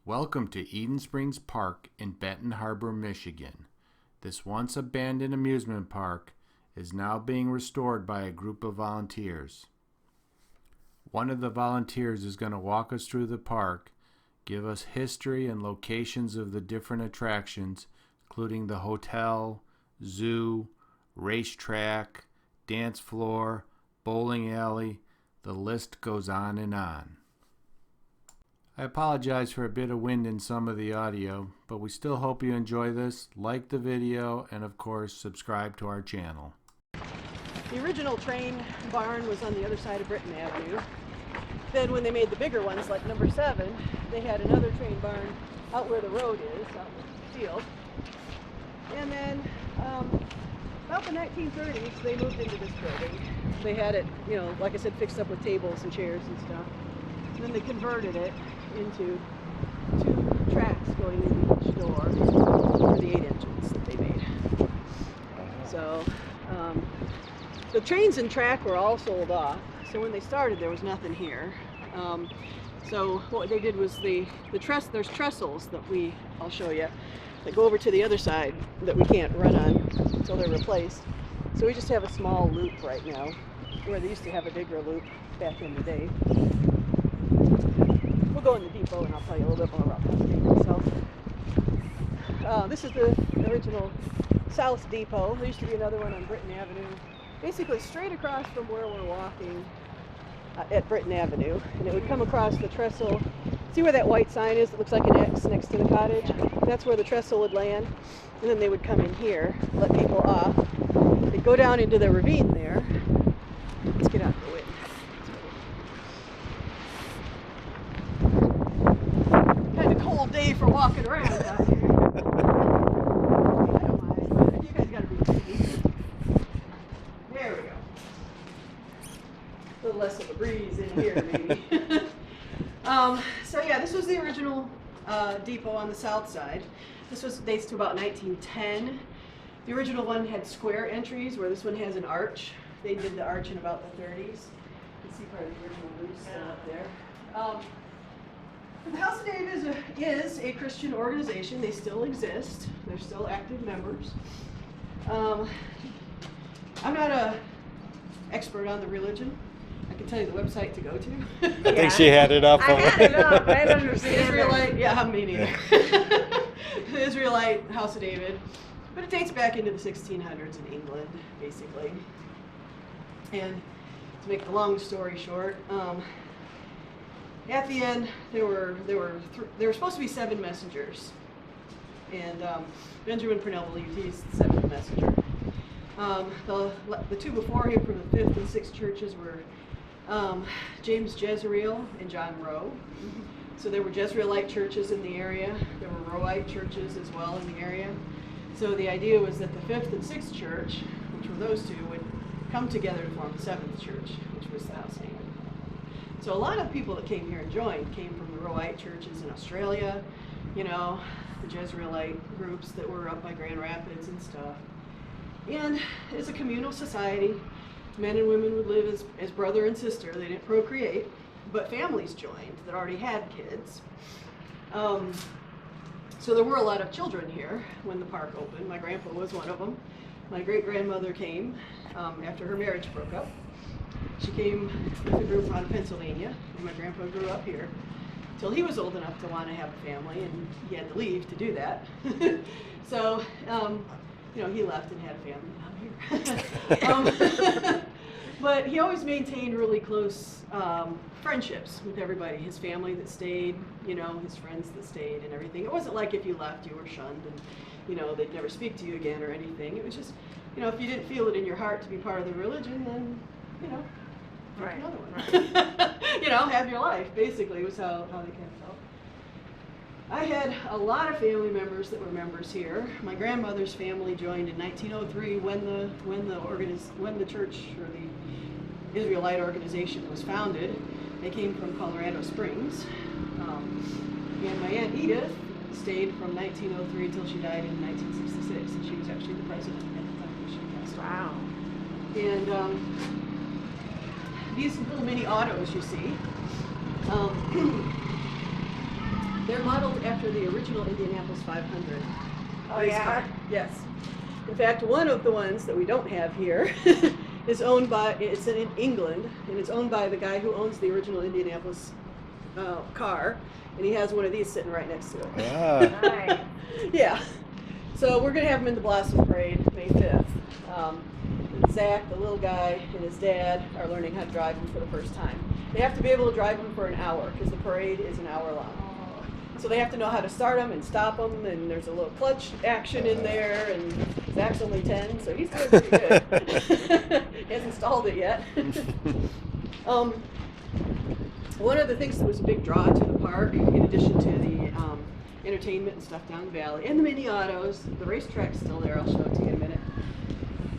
Welcome to Eden Springs Park in Benton Harbor, Michigan. This once abandoned amusement park is now being restored by a group of volunteers. One of the volunteers is going to walk us through the park, give us history and locations of the different attractions, including the hotel, zoo, racetrack, dance floor, bowling alley. The list goes on and on. I apologize for a bit of wind in some of the audio, but we still hope you enjoy this. Like the video, and of course, subscribe to our channel. The original train barn was on the other side of Britton Avenue. Then when they made the bigger ones, like number 7, they had another train barn out where the road is, out in the field. And then about the 1930s, they moved into this building. They had it, like I said, fixed up with tables and chairs and stuff. And then they converted it into 2 tracks going into each door for the 8 engines that they made. So the trains and track were all sold off. So when they started, there was nothing here. So what they did was there's trestles that I'll show you, that go over to the other side that we can't run on until they're replaced. So we just have a small loop right now, where they used to have a bigger loop back in the day. We'll go in the depot and I'll tell you a little bit more about that. So this is the original South Depot. There used to be another one on Britton Avenue, basically straight across from where we're walking at Britton Avenue, and it would come across the trestle. See where that white sign is that looks like an X next to the cottage? That's where the trestle would land, and then they would come in here, let people off. They'd go down into the ravine there. Let's get out of the wind. Kind of cold day for walking around out here. I don't mind, but you guys gotta be busy. There we go. A little less of a breeze in here, maybe. So yeah, this was the original depot on the south side. This dates to about 1910. The original one had square entries, where this one has an arch. They did the arch in about the 30s. You can see part of the original roof still up there. The House of David is a Christian organization. They still exist. They're still active members. I'm not an expert on the religion. I can tell you the website to go to. I think she had it up. I had it up. I don't understand. Israelite, yeah, me neither. The Israelite House of David. But it dates back into the 1600s in England, basically. And to make the long story short, at the end there were supposed to be 7 messengers, and Benjamin Purnell believed he's the 7th messenger. The 2 before him from the 5th and 6th churches were James Jezreel and John Rowe. So there were Jezreelite churches in the area. There were Roweite churches as well in the area. So the idea was that the 5th and 6th church, which were those 2, would come together to form the 7th church, which was the House of David. So a lot of people that came here and joined came from the Roweite churches in Australia, the Jezreelite groups that were up by Grand Rapids and stuff. And it's a communal society. Men and women would live as brother and sister. They didn't procreate, but families joined that already had kids. So there were a lot of children here when the park opened. My grandpa was one of them. My great-grandmother came after her marriage broke up. She came with a group out of Pennsylvania, and my grandpa grew up here till he was old enough to want to have a family, and he had to leave to do that. So, he left and had a family down here. But he always maintained really close friendships with everybody. His family that stayed, his friends that stayed and everything. It wasn't like if you left, you were shunned and, they'd never speak to you again or anything. It was just, if you didn't feel it in your heart to be part of the religion, then, pick another one. Right. Have your life, basically, was how they kind of felt. I had a lot of family members that were members here. My grandmother's family joined in 1903 when the church, or the Israelite organization, was founded. They came from Colorado Springs. And my Aunt Edith stayed from 1903 till she died in 1966, and she was actually the president at the time when she passed away. Wow. And these little mini autos you see, They're modeled after the original Indianapolis 500. Oh, race yeah? car. Yes. In fact, one of the ones that we don't have here is owned by, it's in England, and it's owned by the guy who owns the original Indianapolis car, and he has one of these sitting right next to it. Ah. Nice. Yeah. So we're going to have him in the Blossom Parade May 5th. Zach, the little guy, and his dad are learning how to drive him for the first time. They have to be able to drive him for an hour because the parade is an hour long. So they have to know how to start them and stop them, and there's a little clutch action in there, and Zach's only 10, so he's doing pretty good. He hasn't stalled it yet. One of the things that was a big draw to the park, in addition to the entertainment and stuff down the valley, and the mini autos, the racetrack's still there, I'll show it to you in a minute,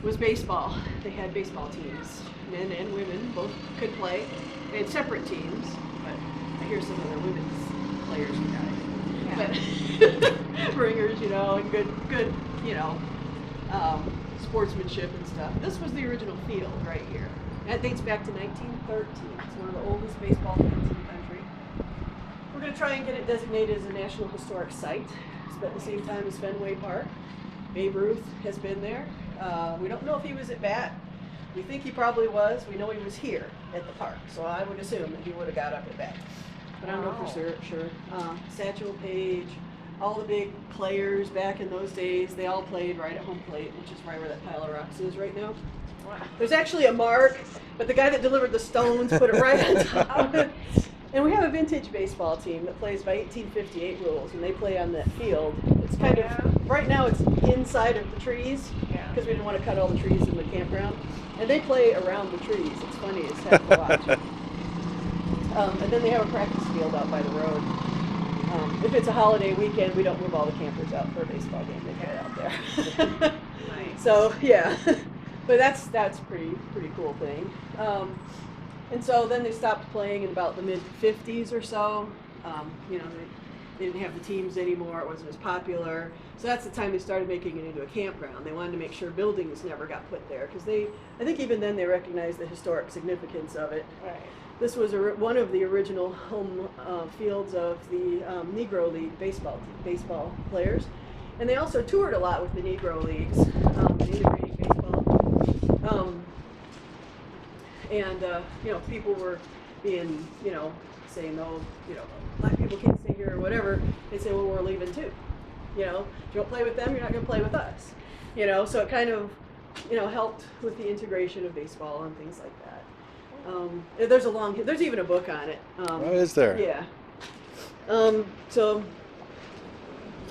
was baseball. They had baseball teams. Men and women both could play. They had separate teams, but I hear some of the women's players were guys. But ringers, you know, and good, you know, sportsmanship and stuff. This was the original field right here. That dates back to 1913. It's one of the oldest baseball fields in the country. We're going to try and get it designated as a National Historic Site. It's at the same time as Fenway Park. Babe Ruth has been there. We don't know if he was at bat. We think he probably was. We know he was here at the park, so I would assume that he would have got up at bat. But I don't know for sure. Satchel Paige, all the big players back in those days, they all played right at home plate, which is right where that pile of rocks is right now. Wow. There's actually a mark, but the guy that delivered the stones put it right on top of it. And we have a vintage baseball team that plays by 1858 rules, and they play on that field. It's kind of, right now it's inside of the trees, because we didn't want to cut all the trees in the campground. And they play around the trees. It's funny as heck to watch. And then they have a practice field out by the road. If it's a holiday weekend, we don't move all the campers out for a baseball game. They put it out there. Nice. So yeah, but that's pretty cool thing. And so then they stopped playing in about the mid '50s or so. You know, they didn't have the teams anymore. It wasn't as popular. So that's the time they started making it into a campground. They wanted to make sure buildings never got put there because I think even then they recognized the historic significance of it. Right. This was one of the original home fields of the Negro League baseball players. And they also toured a lot with the Negro Leagues, integrating baseball. You know, people were being, you know, saying, oh, you know, black people can't stay here or whatever. They'd say, well, we're leaving too. You know, if you don't play with them, you're not going to play with us. You know, so it kind of, you know, helped with the integration of baseball and things like that. There's even a book on it. Oh, is there? Yeah. So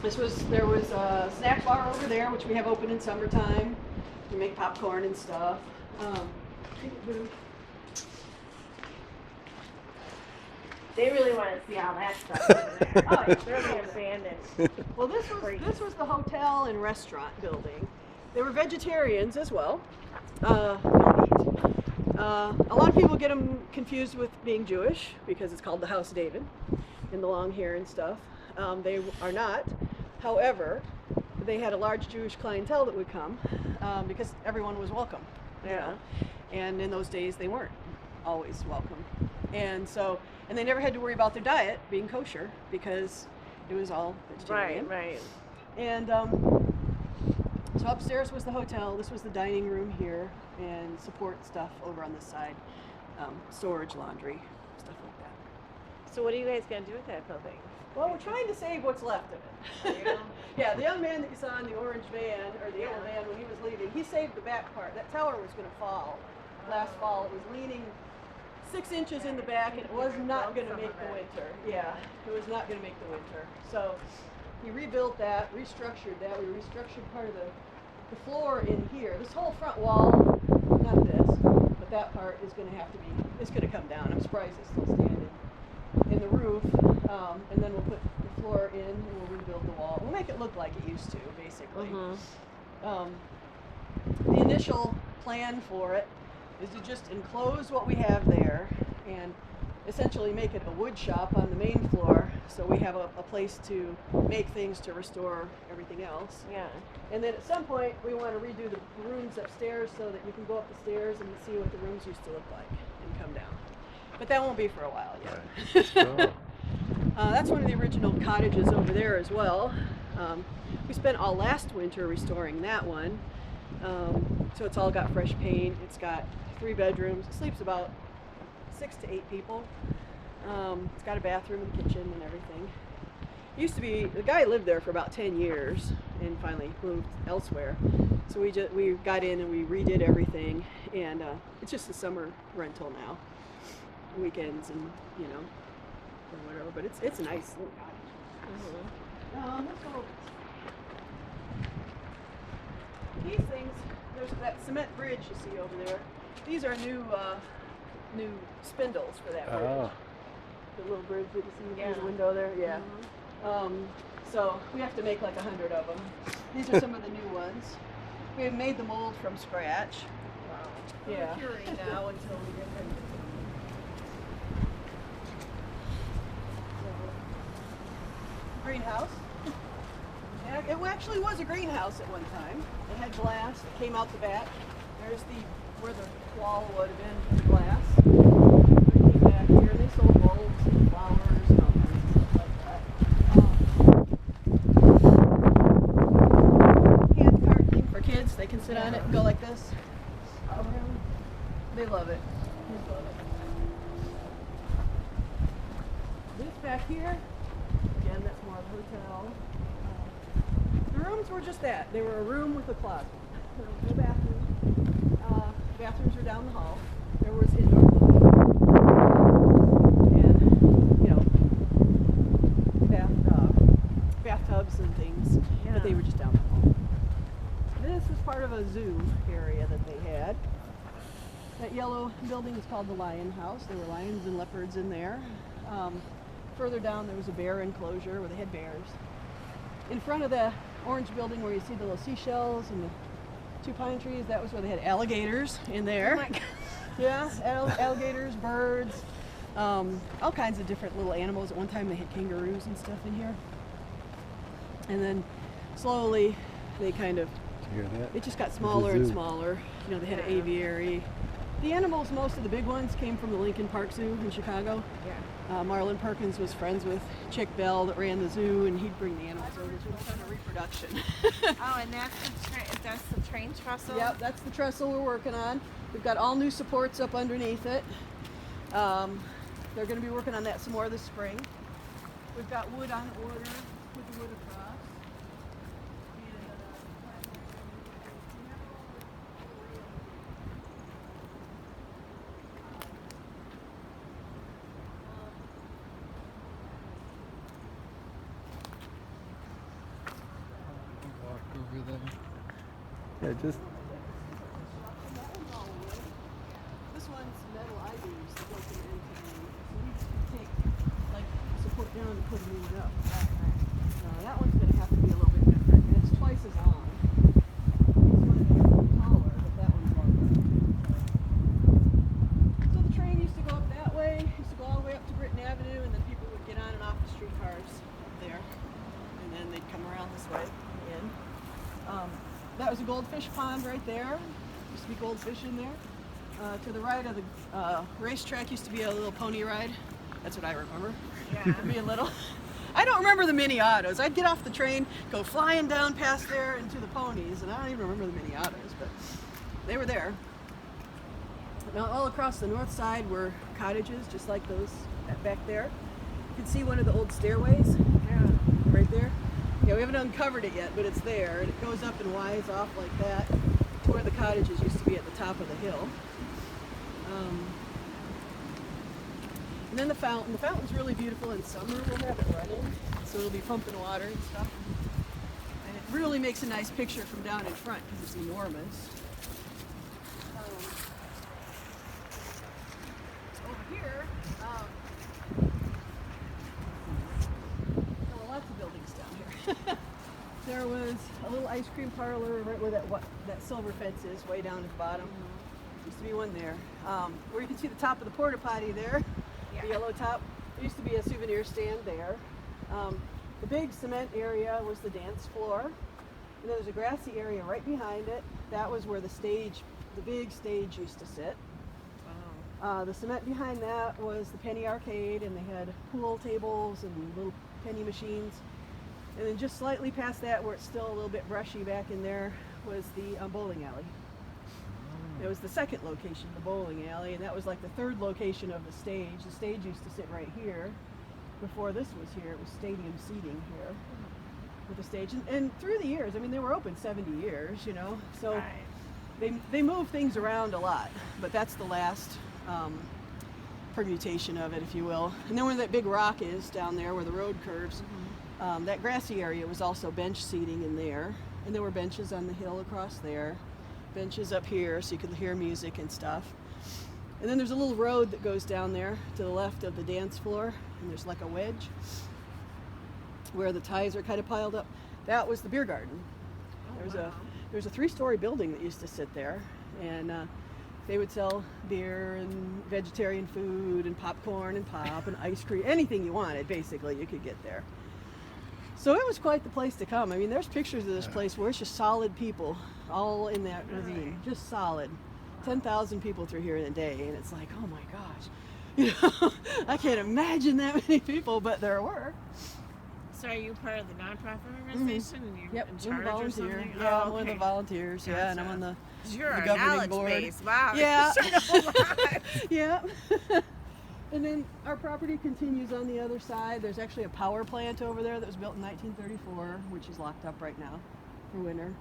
there was a snack bar over there, which we have open in summertime. We make popcorn and stuff. They really want to see all that stuff over there. Oh, yeah. They're like abandoned. Well, this was the hotel and restaurant building. They were vegetarians as well. No meat. A lot of people get them confused with being Jewish because it's called the House David and the long hair and stuff. They are not. However, they had a large Jewish clientele that would come because everyone was welcome. You know? And in those days, they weren't always welcome. And they never had to worry about their diet being kosher because it was all vegetarian. Right. And so upstairs was the hotel. This was the dining room here, and support stuff over on this side, storage, laundry, stuff like that. So what are you guys going to do with that building? Well, we're trying to save what's left of it. Yeah, the young man that you saw in the orange van, or the yellow van when he was leaving, he saved the back part. That tower was going to fall last fall. It was leaning 6 inches in the back, and it was not going to make the winter. Yeah, it was not going to make the winter. So he rebuilt that, restructured that. We restructured part of the floor in here. This whole front wall, not this, but that part is going to have to be, it's going to come down. I'm surprised it's still standing. In the roof, and then we'll put the floor in, and we'll rebuild the wall. We'll make it look like it used to, basically. The initial plan for it is to just enclose what we have there and essentially make it a wood shop on the main floor, so we have a place to make things to restore everything else. Yeah. And then at some point we want to redo the rooms upstairs so that you can go up the stairs and see what the rooms used to look like and come down. But that won't be for a while yet. Cool. That's one of the original cottages over there as well. We spent all last winter restoring that one. So it's all got fresh paint. It's got 3 bedrooms. It sleeps about 6 to 8 people. It's got a bathroom and kitchen and everything. It used to be, the guy lived there for about 10 years and finally moved elsewhere. So we got in and we redid everything, and it's just a summer rental now, weekends and or whatever. But it's a nice little cottage. Let's go. These things, there's that cement bridge you see over there. These are new spindles for that bridge. Oh. The little bridge that you see through the window there. Yeah. So we have to make like 100 of them. These are some of the new ones. We have made the mold from scratch. Wow. Yeah. We're curing now until we get them. Greenhouse. Yeah, it actually was a greenhouse at one time. It had glass. It came out the back. There's where the wall would have been glass. They came back here. They sold bulbs and flowers and all kinds of stuff like that. Hand cart thing for kids. They can sit on it and go like this. They love it. They love it. This back here, again, that's more of a hotel. The rooms were just that. They were a room with a closet. There was no bathroom. Bathrooms were down the hall. There was indoor living. And, bathtubs and things. Yeah. But they were just down the hall. This is part of a zoo area that they had. That yellow building is called the Lion House. There were lions and leopards in there. Further down there was a bear enclosure where they had bears. In front of the orange building where you see the little seashells and the 2 pine trees, that was where they had alligators in there. Oh my God. Yeah, alligators, birds, all kinds of different little animals. At one time they had kangaroos and stuff in here. And then slowly they kind of, Did you hear that? it just got smaller and zoo. smaller. They had an aviary. The animals, most of the big ones, came from the Lincoln Park Zoo in Chicago. Yeah. Marlon Perkins was friends with Chick Bell that ran the zoo, and he'd bring the animals over to a kind of reproduction. Oh, and that's the train trestle? Yep, that's the trestle we're working on. We've got all new supports up underneath it. They're going to be working on that some more this spring. We've got wood on order with the wood across. Walk over there. Yeah, just. This one's metal I-beams that go through into the roof. So we take like support down and put a new one up. That one's going to have to be a little bit different. And it's twice as long. This one is a little taller, but that one's longer. So the train used to go up that way, used to go all the way up to Britton Avenue, and then people would get on and off the streetcars up there. And then they'd come around this way in. That was a goldfish pond right there. Used to be goldfish in there. To the right of the racetrack used to be a little pony ride. That's what I remember. Yeah. Being little. I don't remember the mini autos. I'd get off the train, go flying down past there into the ponies, and I don't even remember the mini autos, but they were there. Now all across the north side were cottages, just like those back there. You can see one of the old stairways. Yeah. Right there. Yeah, we haven't uncovered it yet, but it's there, and it goes up and winds off like that to where the cottages used to be at the top of the hill. And then the fountain. The fountain's really beautiful in summer. We'll have it running, so it'll be pumping water and stuff. And it really makes a nice picture from down in front because it's enormous. Over here, there were lots of buildings down here. There was a little ice cream parlor right where that silver fence is, way down at the bottom. Used to be one there. Where you can see the top of the porta potty there, the yellow top. There used to be a souvenir stand there. The big cement area was the dance floor. And then there's a grassy area right behind it. That was where the big stage used to sit. The cement behind that was the penny arcade, and they had pool tables and little penny machines. And then just slightly past that, where it's still a little bit brushy back in there, was the bowling alley. It was the second location, the bowling alley, and that was like the third location of the stage. The stage used to sit right here. Before this was here, it was stadium seating here with the stage. And through the years, I mean, they were open 70 years, you know, so Right. they move things around a lot. But that's the last permutation of it, if you will. And then where that big rock is down there, where the road curves, that grassy area was also bench seating in there. And there were benches on the hill across there. Benches up here so you could hear music and stuff. And then there's a little road that goes down there to the left of the dance floor, and there's like a wedge where the ties are kind of piled up. That was the beer garden. There's a 3-story building that used to sit there, and they would sell beer and vegetarian food and popcorn and pop and ice cream, anything you wanted basically you could get there. So it was quite the place to come. I mean, there's pictures of this place where it's just solid people all in that ravine, just solid. 10,000 people through here in a day, and it's like, oh my gosh, you know, I can't imagine that many people, but there were. So are you part of the nonprofit organization? And you're Yep, in I'm a charge or volunteer. something? Yeah, Oh, I'm one of the okay. volunteers. Yeah, and I'm on the You're the a governing knowledge board. base. Wow. Yeah. You sure know a lot. Yeah. And then our property continues on the other side. There's actually a power plant over there that was built in 1934, which is locked up right now for winter.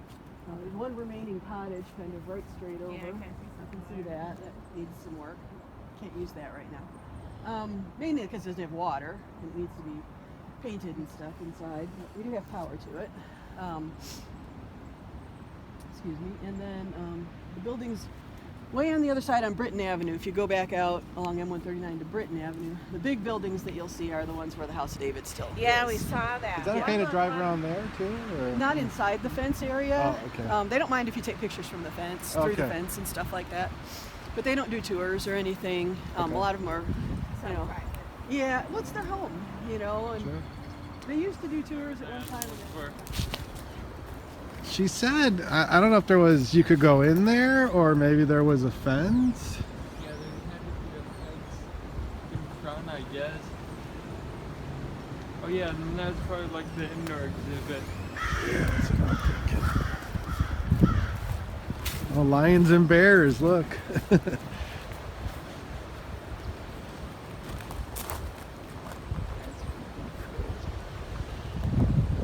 There's one remaining cottage kind of right straight over. Yeah, I can see that. That needs some work. Can't use that right now. Mainly because it doesn't have water. It needs to be painted and stuff inside. But we do have power to it. Excuse me. And then the buildings way on the other side on Britton Avenue. If you go back out along M139 to Britton Avenue, the big buildings that you'll see are the ones where the House of David still Yeah, is. we saw that. Is that okay to drive around there too? Or? Not inside the fence area. Oh, okay. They don't mind if you take pictures from the fence, through the Okay. fence and stuff like that. But they don't do tours or anything. Okay. A lot of them are, you know, Private. yeah, well, it's their home, you know. And Sure. they used to do tours at one time. She said, I don't know if there was, you could go in there or maybe there was a fence. Yeah, there had to be a fence in front, I guess. Oh yeah, and that's part of like the indoor exhibit. Yeah, that's what I'm thinking. Oh, lions and bears, look. I'm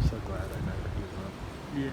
so glad I never do that. Yeah.